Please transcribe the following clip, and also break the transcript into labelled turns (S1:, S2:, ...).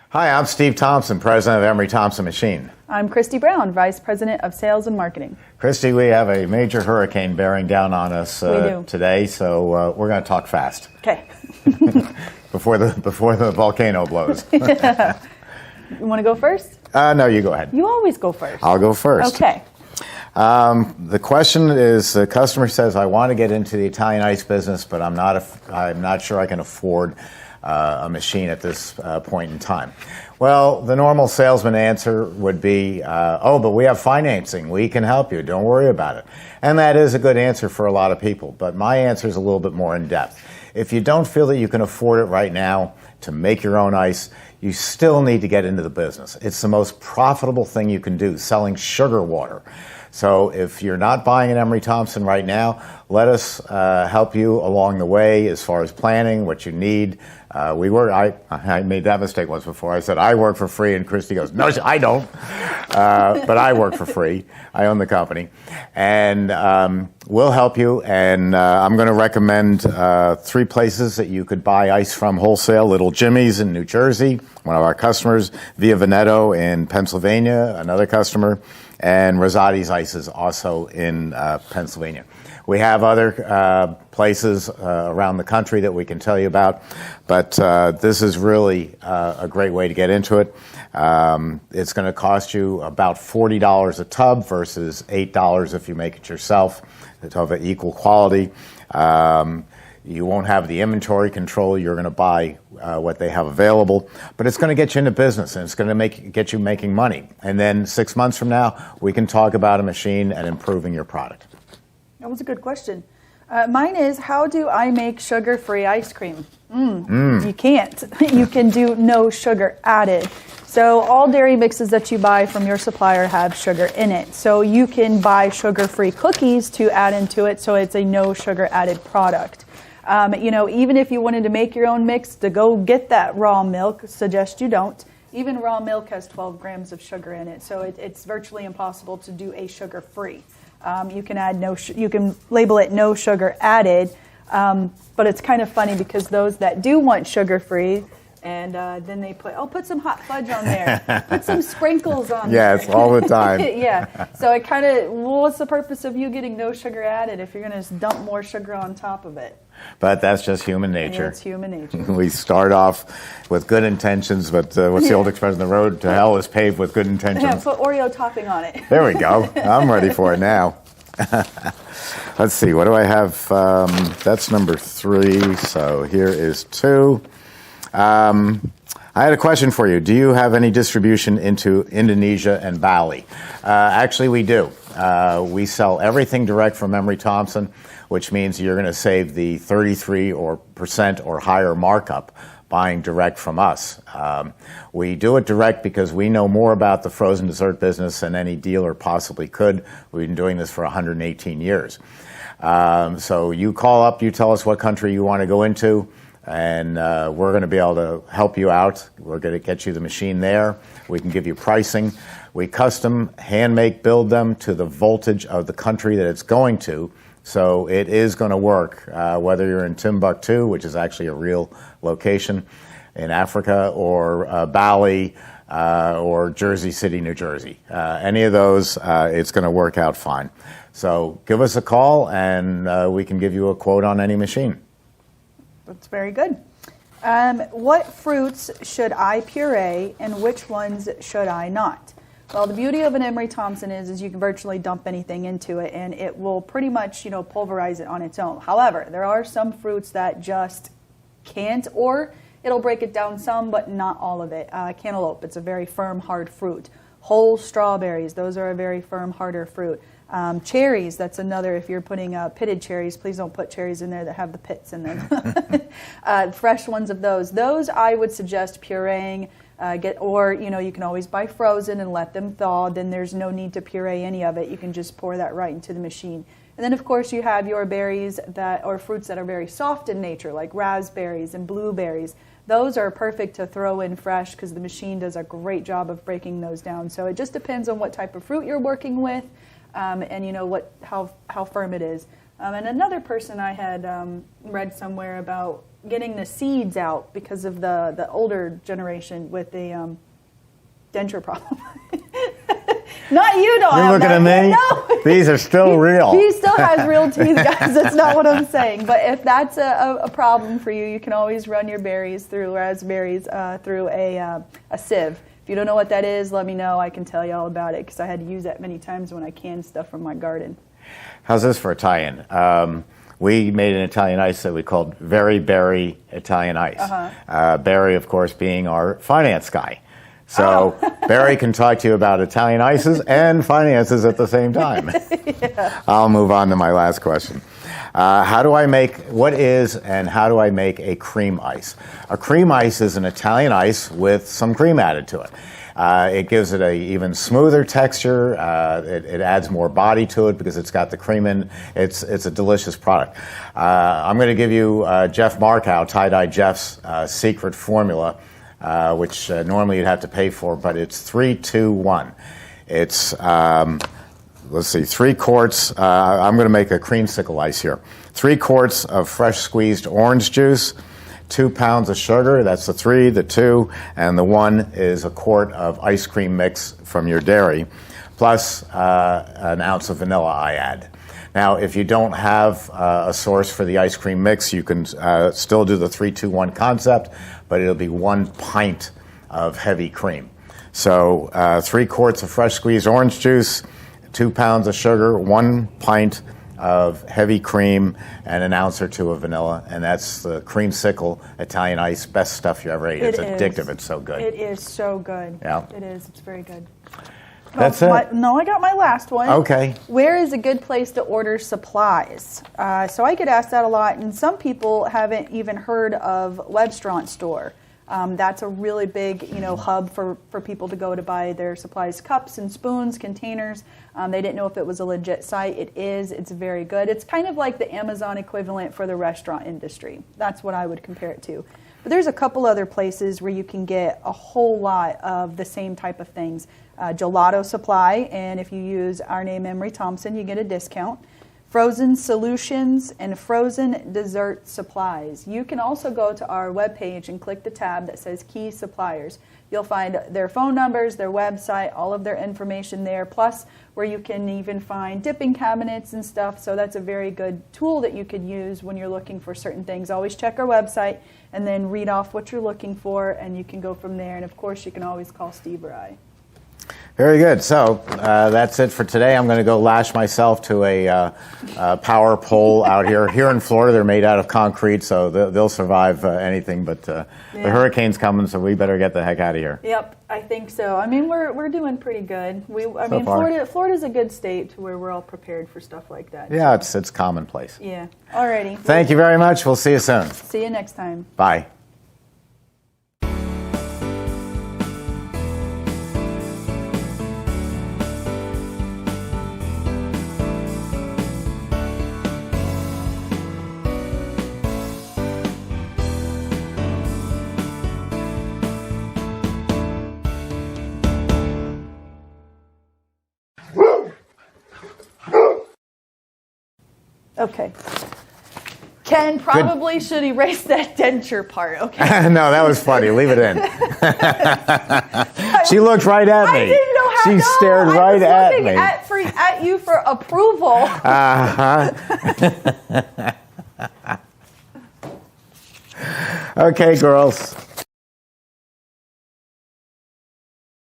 S1: Hi, I'm Steve Thompson, president of Emery Thompson Machine.
S2: I'm Christy Brown, vice president of sales and marketing.
S1: Christy, we have a major hurricane bearing down on us today, so we're going to talk fast.
S2: Okay.
S1: before the volcano blows.
S2: Yeah. You want to go first?
S1: No, you go ahead.
S2: You always go first.
S1: I'll go first.
S2: Okay.
S1: The question is, the customer says, I want to get into the Italian ice business, but I'm not sure I can afford a machine at this point in time. Well, the normal salesman answer would be, oh, but we have financing. We can help you. Don't worry about it. And that is a good answer for a lot of people. But my answer is a little bit more in depth. If you don't feel that you can afford it right now to make your own ice, you still need to get into the business. It's the most profitable thing you can do, selling sugar water. So if you're not buying an Emery Thompson right now, let us help you along the way as far as planning, what you need. I made that mistake once before. I said, I work for free, and Christy goes, no, I don't. But I work for free. I own the company. And we'll help you. And I'm going to recommend 3 places that you could buy ice from wholesale. Little Jimmy's in New Jersey, one of our customers. Via Veneto in Pennsylvania, another customer. And Rosati's Ices also in Pennsylvania. We have other places around the country that we can tell you about, but this is really a great way to get into it. It's going to cost you about $40 a tub versus $8 if you make it yourself. It's of equal quality. You won't have the inventory control. You're going to buy what they have available, but it's going to get you into business, and it's going to get you making money. And then 6 months from now, we can talk about a machine and improving your product.
S2: That was a good question. Mine is, how do I make sugar-free ice cream? You can't. You can do no sugar added. So all dairy mixes that you buy from your supplier have sugar in it. So you can buy sugar-free cookies to add into it, so it's a no sugar added product. Even if you wanted to make your own mix, to go get that raw milk, suggest you don't. Even raw milk has 12 grams of sugar in it, so it's virtually impossible to do a sugar-free. You can add you can label it no sugar added, but it's kind of funny because those that do want sugar-free, and then they put some hot fudge on there, put some sprinkles on there.
S1: Yes, all the time.
S2: Yeah, so it kind of, what's the purpose of you getting no sugar added if you're going to just dump more sugar on top of it?
S1: But that's just human nature.
S2: Yeah, it's human nature.
S1: We start off with good intentions, but what's the old expression? The road to hell is paved with good intentions.
S2: Yeah, put Oreo topping on it.
S1: There we go. I'm ready for it now. Let's see. What do I have? That's number 3. So here is 2. I had a question for you. Do you have any distribution into Indonesia and Bali? Actually, we do. We sell everything direct from Emery Thompson, which means you're going to save the 33% or higher markup buying direct from us. We do it direct because we know more about the frozen dessert business than any dealer possibly could. We've been doing this for 118 years. So you call up, you tell us what country you want to go into, and we're going to be able to help you out. We're going to get you the machine there. We can give you pricing. We custom hand make build them to the voltage of the country that it's going to. So it is going to work, whether you're in Timbuktu, which is actually a real location in Africa, or Bali, or Jersey City, New Jersey. Any of those, it's going to work out fine. So give us a call, and we can give you a quote on any machine.
S2: That's very good. What fruits should I puree, and which ones should I not? Well, the beauty of an Emery Thompson is you can virtually dump anything into it, and it will pretty much, pulverize it on its own. However, there are some fruits that just can't, or it'll break it down some, but not all of it. Cantaloupe, it's a very firm, hard fruit. Whole strawberries, those are a very firm, harder fruit. Cherries, that's another, if you're putting pitted cherries, please don't put cherries in there that have the pits in them. Fresh ones of those. Those I would suggest pureeing. You can always buy frozen and let them thaw. Then there's no need to puree any of it. You can just pour that right into the machine. And then, of course, you have your berries or fruits that are very soft in nature, like raspberries and blueberries. those are perfect to throw in fresh because the machine does a great job of breaking those down. So it just depends on what type of fruit you're working with, and you know how firm it is. And another person I had read somewhere about getting the seeds out because of the older generation with the denture problem. Not you don't
S1: You're
S2: have
S1: looking
S2: that.
S1: at me?
S2: No.
S1: These are still real.
S2: He still has real teeth, guys. That's not what I'm saying. But if that's a problem for you, you can always run your berries through raspberries through a sieve. If you don't know what that is, let me know. I can tell you all about it because I had to use that many times when I canned stuff from my garden.
S1: How's this for Italian? We made an Italian ice that we called Very Berry Italian Ice. Barry, of course, being our finance guy. So Barry can talk to you about Italian ices and finances at the same time. Yeah. I'll move on to my last question. What is and how do I make a cream ice? A cream ice is an Italian ice with some cream added to it. It gives it a even smoother texture. It adds more body to it because it's got the cream in. It's a delicious product. I'm going to give you Jeff Markow, Tie-Dye Jeff's secret formula, which normally you'd have to pay for, but it's 3-2-1. It's, let's see, 3 quarts. I'm going to make a creamsicle ice here. 3 quarts of fresh squeezed orange juice, 2 pounds of sugar, that's the 3, the 2, and the 1 is a quart of ice cream mix from your dairy, plus an ounce of vanilla I add. Now, if you don't have a source for the ice cream mix, you can still do the 3-2-1 concept, but it'll be 1 pint of heavy cream. So 3 quarts of fresh squeezed orange juice, 2 pounds of sugar, 1 pint of heavy cream, and an ounce or 2 of vanilla, and that's the creamsicle Italian ice. Best stuff you ever ate. It's addictive. It's so good.
S2: It is so good.
S1: Yeah.
S2: It is. It's very good.
S1: That's it.
S2: I got my last one.
S1: Okay.
S2: Where is a good place to order supplies? So I get asked that a lot, and some people haven't even heard of Webstront Store. That's a really big, hub for people to go to buy their supplies, cups and spoons, containers. They didn't know if it was a legit site. It is. It's very good. It's kind of like the Amazon equivalent for the restaurant industry. That's what I would compare it to. But there's a couple other places where you can get a whole lot of the same type of things. Gelato Supply, and if you use our name, Emery Thompson, you get a discount. Frozen Solutions and Frozen Dessert Supplies. You can also go to our webpage and click the tab that says Key Suppliers. You'll find their phone numbers, their website, all of their information there, plus where you can even find dipping cabinets and stuff. So that's a very good tool that you could use when you're looking for certain things. Always check our website and then read off what you're looking for, and you can go from there. And of course, you can always call Steve or I.
S1: Very good. So that's it for today. I'm going to go lash myself to a power pole out here. Here in Florida, they're made out of concrete, so they'll survive anything. But the hurricane's coming, so we better get the heck out of here.
S2: Yep, I think so. I mean, we're doing pretty good. Florida's a good state to where we're all prepared for stuff like that.
S1: Yeah, it's commonplace.
S2: Yeah. Alrighty.
S1: Thank you very much. We'll see you soon.
S2: See you next time.
S1: Bye.
S2: Okay. Ken probably should erase that denture part, okay?
S1: No, that was funny. Leave it in. She looked right at me.
S2: I didn't know how
S1: She stared right at me.
S2: I was looking at you for approval.
S1: Okay, girls.